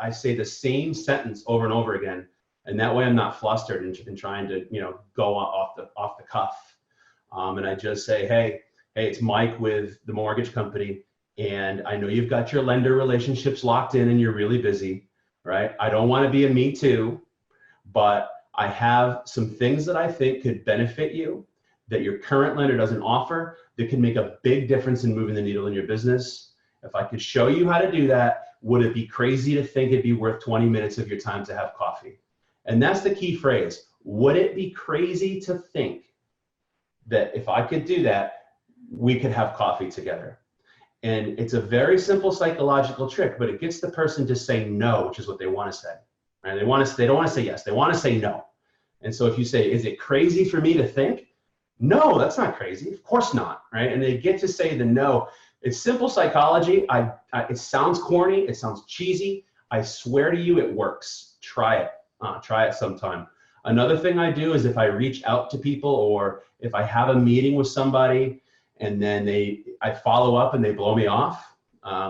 I say the same sentence over and over again. And that way I'm not flustered and trying to, go off the cuff. And I just say, hey, it's Mike with the mortgage company. And I know you've got your lender relationships locked in and you're really busy, right? I don't want to be a me too, but I have some things that I think could benefit you that your current lender doesn't offer that can make a big difference in moving the needle in your business. If I could show you how to do that, would it be crazy to think it'd be worth 20 minutes of your time to have coffee? And that's the key phrase. Would it be crazy to think that if I could do that, we could have coffee together? And it's a very simple psychological trick, but it gets the person to say no, which is what they want to say. Right? They don't want to say yes, they want to say no. And so if you say, is it crazy for me to think? No, that's not crazy. Of course not, right? And they get to say the no. It's simple psychology. It sounds corny. It sounds cheesy. I swear to you, it works. Try it. Try it sometime. Another thing I do is if I reach out to people or if I have a meeting with somebody and then I follow up and they blow me off,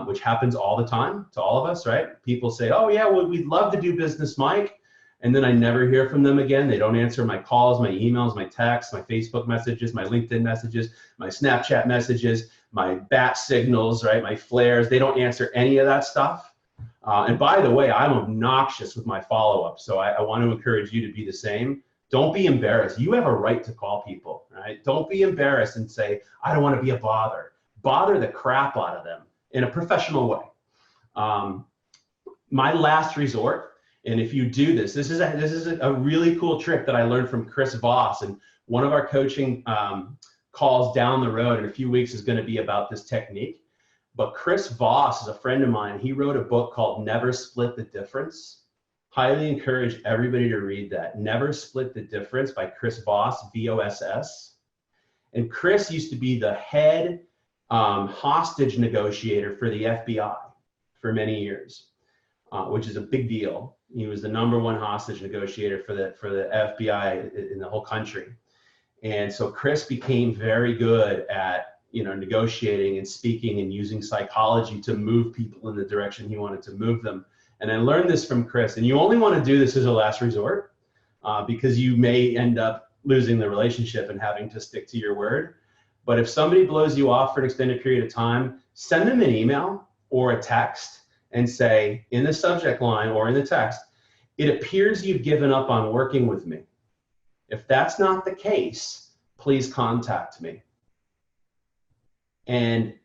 which happens all the time to all of us, right? People say, oh yeah, well, we'd love to do business, Mike. And then I never hear from them again. They don't answer my calls, my emails, my texts, my Facebook messages, my LinkedIn messages, my Snapchat messages, my bat signals, right? My flares. They don't answer any of that stuff. And by the way, I'm obnoxious with my follow-up. So I want to encourage you to be the same. Don't be embarrassed. You have a right to call people, right? Don't be embarrassed and say, I don't want to be a bother. Bother the crap out of them in a professional way. My last resort, and if you do this is a really cool trick that I learned from Chris Voss, and one of our coaching calls down the road in a few weeks is going to be about this technique. But Chris Voss is a friend of mine. He wrote a book called Never Split the Difference. Highly encourage everybody to read that. Never Split the Difference by Chris Voss, V-O-S-S. And Chris used to be the head hostage negotiator for the FBI for many years, which is a big deal. He was the #1 hostage negotiator for the FBI in the whole country. And so Chris became very good at negotiating and speaking and using psychology to move people in the direction he wanted to move them. And I learned this from Chris. And you only want to do this as a last resort because you may end up losing the relationship and having to stick to your word. But if somebody blows you off for an extended period of time, send them an email or a text and say in the subject line or in the text, it appears you've given up on working with me. If that's not the case, please contact me. And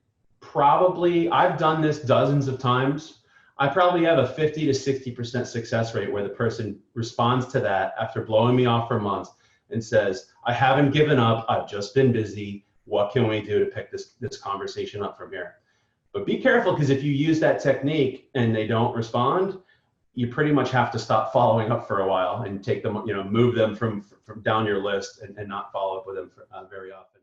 probably, I've done this dozens of times. I probably have a 50 to 60% success rate where the person responds to that after blowing me off for months and says, I haven't given up, I've just been busy. What can we do to pick this conversation up from here? But be careful, because if you use that technique and they don't respond, you pretty much have to stop following up for a while and take them, move them from down your list and not follow up with them very often.